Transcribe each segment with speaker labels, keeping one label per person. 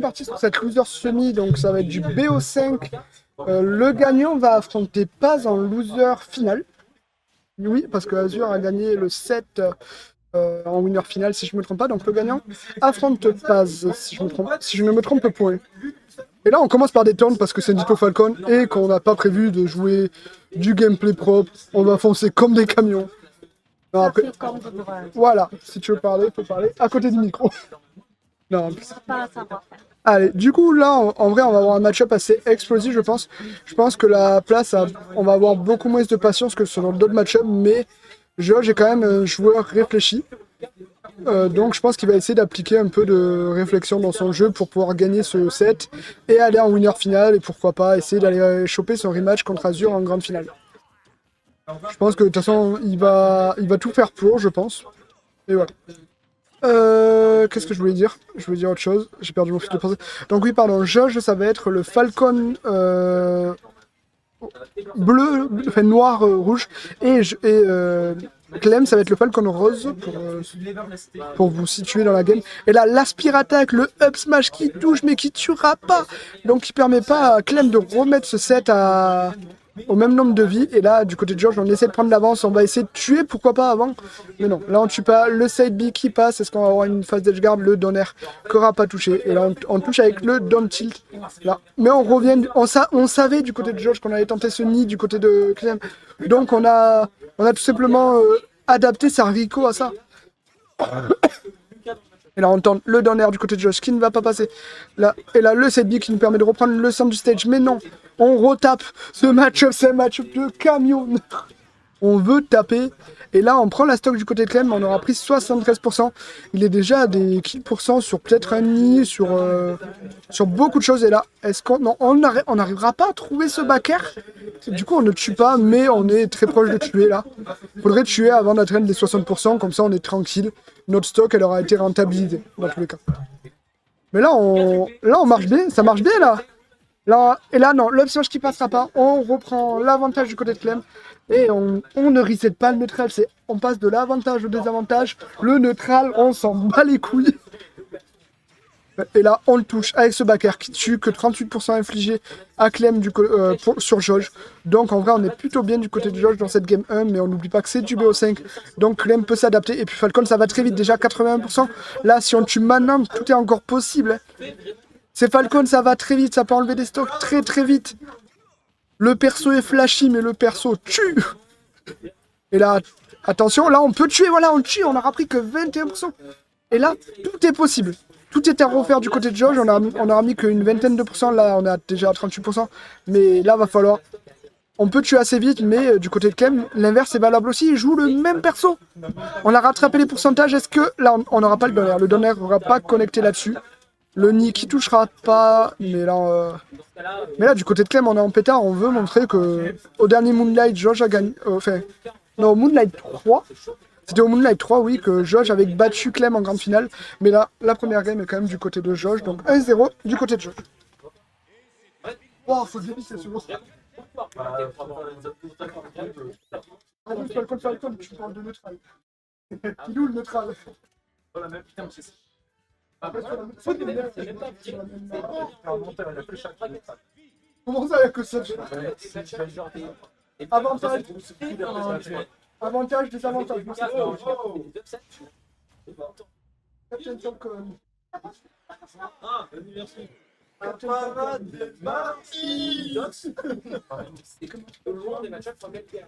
Speaker 1: parti sur cette loser semi, donc ça va être du BO5. Le gagnant va affronter Paz en loser final. Oui, parce que Azure a gagné le 7 en winner final, si je ne me trompe pas. Donc le gagnant affronte Paz, si je ne me trompe point. Et là, on commence par des turns parce que c'est Nito Falcon et qu'on n'a pas prévu de jouer du gameplay propre. On va foncer comme des camions. Non, après... Voilà, si tu veux parler, faut parler à côté du micro. Non, allez, du coup, là, en vrai, on va avoir un match-up assez explosif, je pense. Je pense que la place, on va avoir beaucoup moins de patience que sur d'autres match-up, mais George est quand même un joueur réfléchi. Donc, je pense qu'il va essayer d'appliquer un peu de réflexion dans son jeu pour pouvoir gagner ce set et aller en winner final, et pourquoi pas essayer d'aller choper son rematch contre Azure en grande finale. Je pense que de toute façon, il va tout faire pour, je pense. Et voilà. Qu'est-ce que je voulais dire? Je voulais dire autre chose. J'ai perdu mon fil de pensée. Donc oui, pardon. Josh, ça va être le Falcon bleu, enfin noir, rouge. Et Clem, ça va être le Falcon rose pour vous situer dans la game. Et là, l'aspirattaque, le up smash qui touche mais qui tuera pas. Donc qui permet pas à Clem de remettre ce set au même nombre de vies. Et là, du côté de George, on essaie de prendre l'avance. On va essayer de tuer, pourquoi pas avant. Mais non, là on tue pas. Le side B qui passe. Est-ce qu'on va avoir une phase d'edge guard? Le donner qui n'aura pas touché. Et là, on touche avec le down tilt. Là. Mais on revient. On savait du côté de George qu'on allait tenter ce nid du côté de Clem. Donc on a tout simplement adapté sa Rico à ça. Et là, on tente le down air du côté de Josh qui ne va pas passer. Là, et là, le set B qui nous permet de reprendre le centre du stage. Mais non, on retape ce match-up, c'est un match-up de camion. On veut taper. Et là, on prend la stock du côté de Clem. On aura pris 73%. Il est déjà à des kills % sur peut-être un nid, sur beaucoup de choses. Et là, est-ce qu'on n'arrivera pas à trouver ce backer? Du coup, on ne tue pas, mais on est très proche de tuer là. Faudrait tuer avant d'atteindre les 60%. Comme ça, on est tranquille. Notre stock, elle aura été rentabilisée dans tous les cas. Mais là, on marche bien. Ça marche bien là. Et là, non, l'option qui passera pas. On reprend l'avantage du côté de Clem. Et on ne reset pas le neutral. On passe de l'avantage au désavantage. Le neutral, on s'en bat les couilles. Et là, on le touche avec ce backer qui tue, que 38% infligé à Clem sur Josh. Donc en vrai, on est plutôt bien du côté de Josh dans cette game 1, mais on n'oublie pas que c'est du BO5. Donc Clem peut s'adapter. Et puis Falcon, ça va très vite, déjà 81%. Là, si on tue maintenant, tout est encore possible. C'est Falcon, ça va très vite, ça peut enlever des stocks très très vite. Le perso est flashy, mais le perso tue. Et là, attention, là on peut tuer, voilà, on tue, on n'aura pris que 21%. Et là, tout est possible. Tout est à refaire du côté de George, on aura mis qu'une vingtaine de pourcents, là on est déjà à 38%. Mais là, va falloir... On peut tuer assez vite, mais du côté de Clem, l'inverse est valable aussi, il joue le même perso. On a rattrapé les pourcentages, est-ce que... Là, on n'aura pas le donner, n'aura pas connecté là-dessus. Le nid qui touchera pas, mais là, du côté de Clem, on est en pétard, on veut montrer que au dernier Moonlight, Josh a gagné, non, au Moonlight 3, c'était au Moonlight 3, oui, que Josh avait battu Clem en grande finale, mais là, la première game est quand même du côté de Josh, donc 1-0 du côté de Josh. Wow, faut dévisser ce mot. Falcon, tu parles de neutral. Il est où le neutral? Comment ça, il n'y a que ça? Avantage. Avantage, désavantage. Captain Falcon. Parade de Marty. C'est comme le joueur des match-ups sans gagner.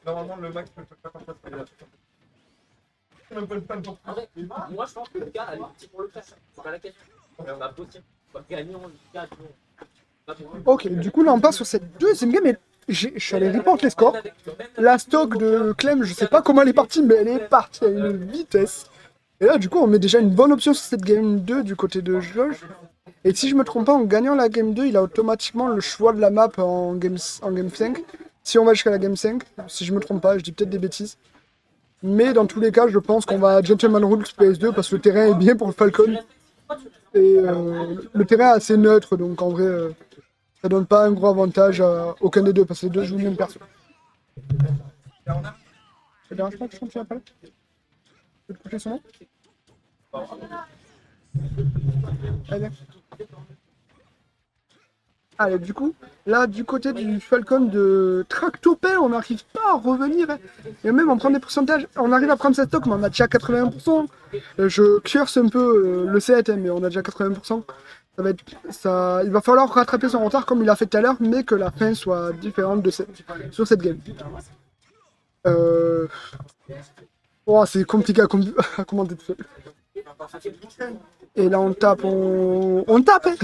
Speaker 1: Normalement, le max peut pas faire ça. Moi, je pense que le gars a les petits pour le faire. C'est pas la question. On va bosser. On va gagner en Liga. Ok, du coup, là, on passe sur cette deuxième game. Et je suis allé report les scores. La stock de Clem, je sais pas comment elle est partie, mais elle est partie à une vitesse. Et là, du coup, on met déjà une bonne option sur cette game 2 du côté de Josh. Et si je me trompe pas, en gagnant la game 2, il a automatiquement le choix de la map en game 5. Si on va jusqu'à la game 5, si je me trompe pas, je dis peut-être des bêtises. Mais dans tous les cas, je pense qu'on va Gentleman Rules PS2 parce que le terrain est bien pour le Falcon. Et le terrain est assez neutre, donc en vrai, Ça donne pas un gros avantage à aucun des deux, parce que les deux jouent le même perso. Ça dérange pas que je continue à parler? Tu peux te coucher son nom? Allez. Allez, du coup, là, du côté du Falcon de Tractopelle, on n'arrive pas à revenir. Hein. Et même en prendre des pourcentages, on arrive à prendre cette stock, mais on a déjà 81%. Je curse un peu le set, hein, mais on a déjà 80%. Ça va être, ça, il va falloir rattraper son retard comme il a fait tout à l'heure, mais que la fin soit différente de sur cette game. Oh, c'est compliqué à commenter tout seul. Et là, on tape, on tape, hein.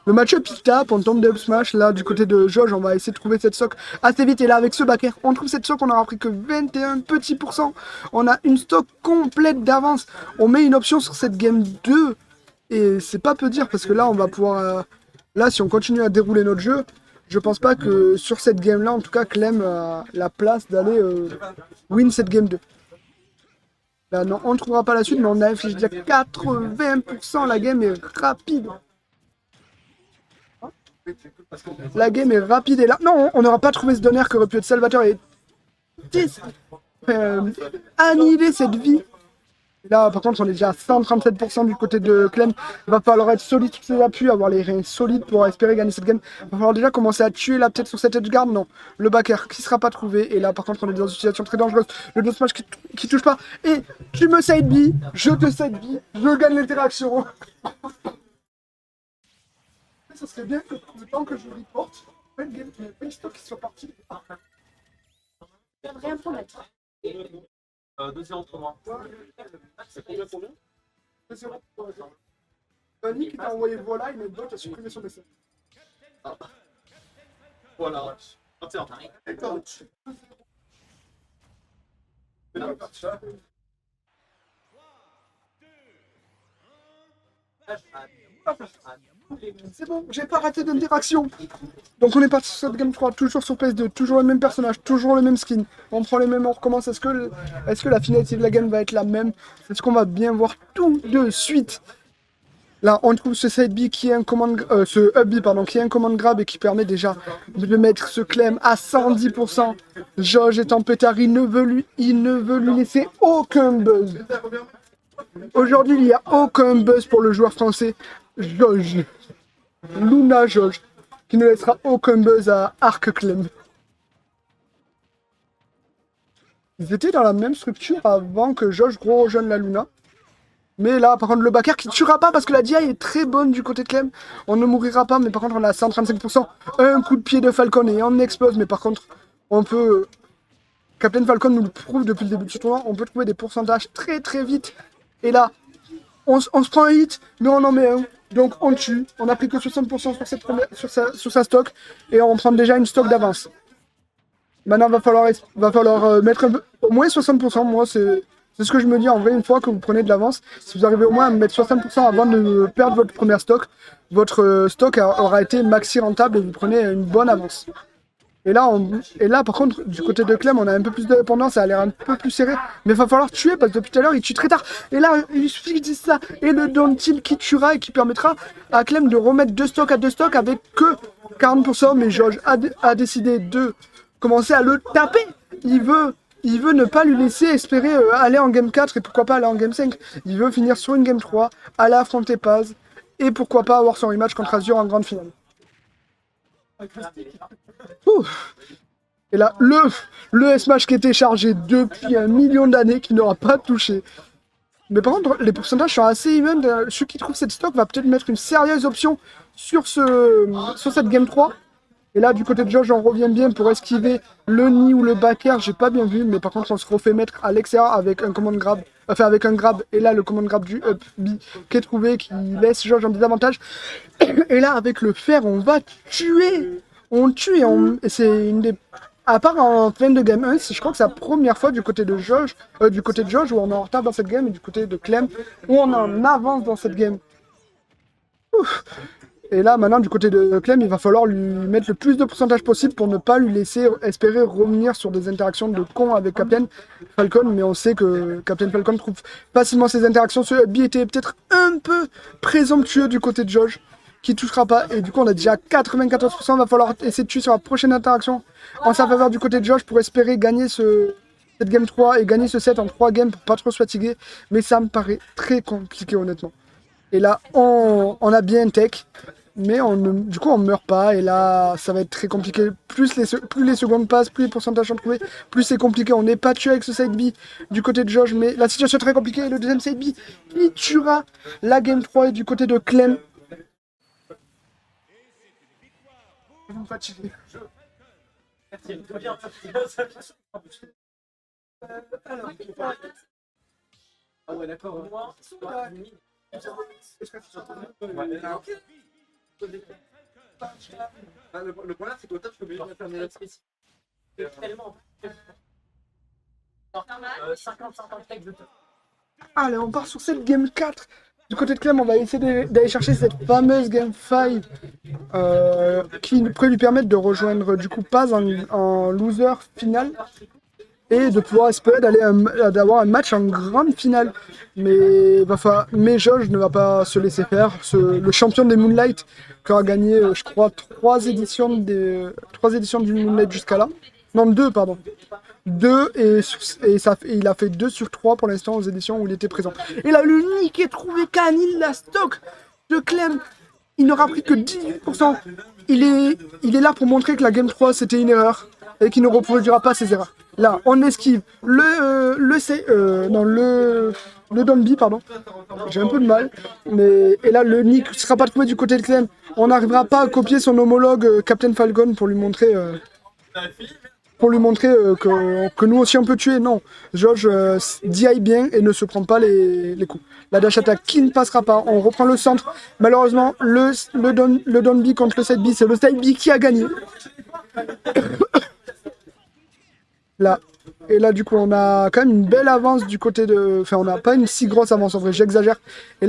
Speaker 1: Le match-up il tape, on tombe de up smash. Là, du côté de Jauge, on va essayer de trouver cette stock assez vite. Et là, avec ce backer, on trouve cette stock, on n'aura pris que 21 petits pourcents. On a une stock complète d'avance. On met une option sur cette game 2. Et c'est pas peu dire, parce que là, on va pouvoir... là, si on continue à dérouler notre jeu, je pense pas que sur cette game-là, en tout cas, Clem a la place d'aller win cette game 2. Là, non, on ne trouvera pas la suite, mais on a infligé déjà 80%. La game est rapide. La game est rapide et là, non, on n'aura pas trouvé ce donner qui aurait pu être salvateur et annihiler cette vie. Là, par contre, on est déjà à 137% du côté de Clem. Il va falloir être solide sur ses appuis, avoir les reins solides pour espérer gagner cette game. Il va falloir déjà commencer à tuer là, peut-être sur cette edgeguard. Non, le backer qui sera pas trouvé. Et là, par contre, on est dans une situation très dangereuse. Le dos smash qui touche pas. Et tu me side B, je te side B, je gagne l'interaction. Ça serait bien que le temps que je reporte, pas une game, pas une stock qui soit partie.
Speaker 2: Je viens de rien promettre.
Speaker 3: 2-0 pour moi. C'est combien pour nous?
Speaker 1: 2-0 pour moi. Bunny qui t'a envoyé voilà, il met d'autres à supprimer son dessin.
Speaker 3: Ah. Voilà. 21.
Speaker 1: C'est bon, j'ai pas raté d'interaction. Donc on est parti sur cette game 3, toujours sur PS2, toujours le même personnage, toujours le même skin. On prend les mêmes, on recommence. Est-ce que la finalité de la game va être la même? C'est ce qu'on va bien voir tout de suite. Là, on trouve ce side B qui est un command, ce up B pardon, qui est un command grab et qui permet déjà de mettre ce Clem à 110%. Jauge est en pétard, il ne veut lui laisser aucun buzz. Aujourd'hui, il n'y a aucun buzz pour le joueur français. Jauge. Luna Jauge. Qui ne laissera aucun buzz à Arc Clem. Ils étaient dans la même structure avant que Jauge rejoigne la Luna. Mais là, par contre, le backer qui ne tuera pas parce que la DI est très bonne du côté de Clem. On ne mourira pas, mais par contre, on a 135%. Un coup de pied de Falcon et on explose. Mais par contre, on peut... Captain Falcon nous le prouve depuis le début de ce tournoi. On peut trouver des pourcentages très très vite. Et là, on se prend un hit, mais on en met un. Donc on tue. On a pris que 60% sur sa stock. Et on prend déjà une stock d'avance. Maintenant, va falloir mettre un peu, au moins 60%. Moi, c'est ce que je me dis en vrai. Une fois que vous prenez de l'avance, si vous arrivez au moins à mettre 60% avant de perdre votre première stock, votre stock aura été maxi rentable et vous prenez une bonne avance. Et là, par contre, du côté de Clem, on a un peu plus de dépendance, ça a l'air un peu plus serré. Mais il va falloir tuer parce que depuis tout à l'heure, il tue très tard. Et là, il suffit que je dise ça. Et le down tilt qui tuera et qui permettra à Clem de remettre 2 stocks à 2 stocks avec que 40%. Mais Jauge a décidé de commencer à le taper. Il veut ne pas lui laisser espérer aller en game 4 et pourquoi pas aller en game 5. Il veut finir sur une game 3, aller affronter Paz et pourquoi pas avoir son rematch contre Azure en grande finale. Ouh. Et là, le S-Match qui était chargé depuis 1 million d'années, qui n'aura pas touché. Mais par contre, les pourcentages sont assez even. Celui qui trouve cette stock va peut-être mettre une sérieuse option sur cette game 3. Et là, du côté de Jauge, on revient bien pour esquiver le nid ou le backer. J'ai pas bien vu, mais par contre, on se refait mettre à l'extérieur avec un command grab. Enfin, avec un grab. Et là, le command grab du up B qui est trouvé, qui laisse Jauge en désavantage. Et là, avec le fer, on va tuer. On tue et c'est une des... À part en fin de game 1, je crois que c'est la première fois du côté de Jauge, où on est en retard dans cette game, et du côté de Clem, où on est en avance dans cette game. Ouf. Et là, maintenant, du côté de Clem, il va falloir lui mettre le plus de pourcentage possible pour ne pas lui laisser espérer revenir sur des interactions de con avec Captain Falcon. Mais on sait que Captain Falcon trouve facilement ses interactions. Ce B était peut-être un peu présomptueux du côté de Jauge. qui touchera pas. Et du coup, on a déjà 94%. Va falloir essayer de tuer sur la prochaine interaction en sa faveur du côté de Josh pour espérer gagner cette game 3 et gagner ce set en 3 games pour pas trop se fatiguer. Mais ça me paraît très compliqué, honnêtement. Et là, on a bien tech. Mais du coup, on ne meurt pas. Et là, ça va être très compliqué. Plus les secondes passent, plus les pourcentages sont trouvés, plus c'est compliqué. On n'est pas tué avec ce side B du côté de Josh. Mais la situation est très compliquée. Le deuxième side B qui tuera la game 3 et du côté de Clem. Vous me fatiguez.
Speaker 3: Ah ouais, d'accord. Le problème, c'est qu'au top, je peux bien faire des spécifiques. Tellement. 50-50 textes de top.
Speaker 1: Allez, on part sur cette game 4. Du côté de Clem, on va essayer d'aller chercher cette fameuse game 5 qui pourrait lui permettre de rejoindre du coup Paz en loser final et de pouvoir espérer d'avoir un match en grande finale. Mais Josh ne va pas se laisser faire. Le champion des Moonlight qui aura gagné, je crois, 3 éditions du Moonlight jusqu'à là. Non, 2, pardon. 2 et il a fait 2 sur 3 pour l'instant aux éditions où il était présent. Et là, le nick est trouvé canil, la stock de Clem. Il n'aura pris que 18%. Il est là pour montrer que la Game 3 c'était une erreur et qu'il ne reproduira pas ses erreurs. Là, on esquive le Donby, pardon. J'ai un peu de mal. Et là, le nick ne sera pas trouvé du côté de Clem. On n'arrivera pas à copier son homologue Captain Falcon pour lui montrer... que nous aussi on peut tuer. Non, Josh DI bien et ne se prend pas les coups. La dash attack qui ne passera pas. On reprend le centre. Malheureusement, le down B contre le side B, c'est le side B qui a gagné. Là. Et là, du coup, on a quand même une belle avance du côté de... Enfin, on n'a pas une si grosse avance, en vrai, j'exagère. Mais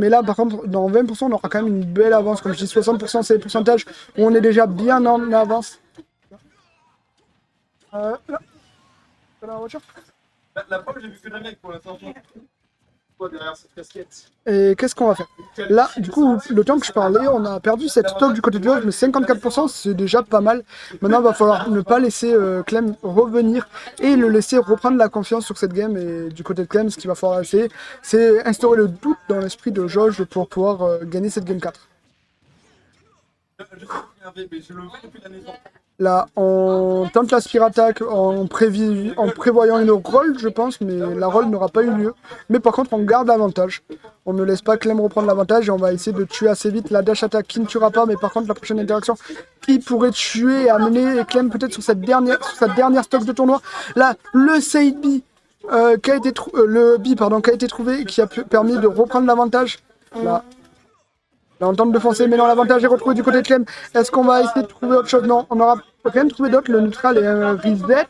Speaker 1: là, par contre, dans 20%, on aura quand même une belle avance. Comme je dis, 60%, c'est le pourcentage où on est déjà bien en avance. Là. Dans la voiture.
Speaker 3: La preuve, j'ai vu que le mec pour l'instant. Quoi derrière cette casquette?
Speaker 1: Et qu'est-ce qu'on va faire? Là, du coup, le temps que je parlais, on a perdu cette stock du côté de Josh, mais 54%, c'est déjà pas mal. Maintenant, il va falloir ne pas laisser Clem revenir et le laisser reprendre la confiance sur cette game. Et du côté de Clem, ce qu'il va falloir essayer, c'est instaurer le doute dans l'esprit de Josh pour pouvoir gagner cette game 4. Là, on tente la Spear Attack en prévoyant une roll, je pense, mais la roll n'aura pas eu lieu. Mais par contre, on garde l'avantage. On ne laisse pas Clem reprendre l'avantage et on va essayer de tuer assez vite la dash attack qui ne tuera pas. Mais par contre, la prochaine interaction qui pourrait tuer et amener Clem peut-être sur sa dernière stock de tournoi. Là, le side B qui a été trouvé, qui a permis de reprendre l'avantage. Là, on tente de foncer, mais non, l'avantage est retrouvé du côté de Clem. Est-ce qu'on va essayer de trouver autre chose? Non, on n'aura rien trouvé d'autre. Le neutral est un reset.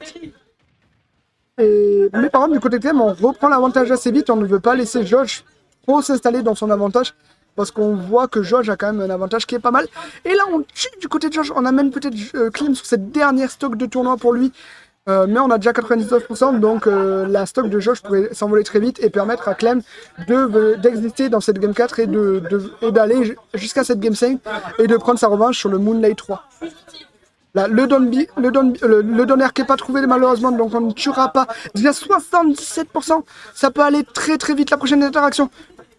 Speaker 1: Mais par contre, du côté de Clem, on reprend l'avantage assez vite. On ne veut pas laisser Josh trop s'installer dans son avantage. Parce qu'on voit que Josh a quand même un avantage qui est pas mal. Et là, on tue du côté de Josh. On amène peut-être Clem sur cette dernière stock de tournoi pour lui. Mais on a déjà 99%, donc la stock de Josh pourrait s'envoler très vite et permettre à Clem d'exister dans cette game 4 et d'aller jusqu'à cette game 5 et de prendre sa revanche sur le Moonlight 3. Là, le Donner qui n'est pas trouvé malheureusement, donc on ne tuera pas. Déjà 77%, ça peut aller très très vite la prochaine interaction.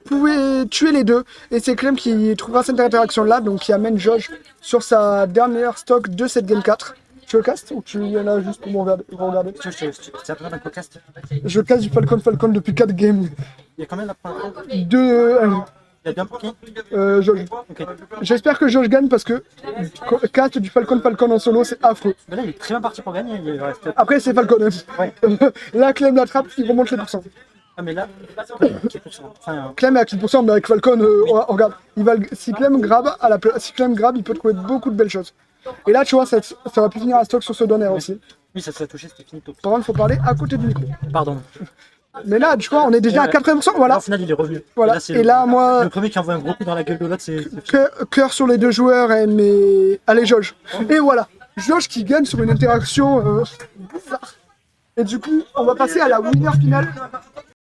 Speaker 1: Vous pouvez tuer les deux et c'est Clem qui trouvera cette interaction là, donc qui amène Josh sur sa dernière stock de cette game 4. Tu le castes ou tu es là juste pour me regarder?
Speaker 4: C'est après un podcast.
Speaker 1: Je casse du Falcon depuis 4 games.
Speaker 4: Il y a combien de la première?
Speaker 1: 2.
Speaker 4: Il y a bien pour qui?
Speaker 1: Josh.
Speaker 4: Okay.
Speaker 1: J'espère que Josh gagne parce que cast du Falcon en solo, c'est affreux.
Speaker 4: Mais là, il est très bien parti pour gagner. Il reste...
Speaker 1: Après, c'est Falcon.
Speaker 4: Ouais.
Speaker 1: Là, Clem l'attrape, il remonte les pourcents.
Speaker 4: Ah, mais là,
Speaker 1: Clem est à 15%, mais avec Falcon, regarde. Si Clem grab, il peut trouver beaucoup de belles choses. Et là, tu vois, ça va plus finir à stock sur ce Donner aussi.
Speaker 4: Oui, ça s'est touché, c'était fini.
Speaker 1: Par contre, il faut parler à côté du micro.
Speaker 4: Pardon.
Speaker 1: Mais là, tu vois, on est déjà à 80%, voilà.
Speaker 4: Là, au final, il est revenu.
Speaker 1: Voilà. Et là, moi...
Speaker 4: Le premier qui envoie un gros coup dans la gueule de l'autre, c'est...
Speaker 1: Cœur sur les deux joueurs, mais... Allez, Josh. Et voilà. Josh qui gagne sur une interaction bizarre. Et du coup, on va passer à la winner finale.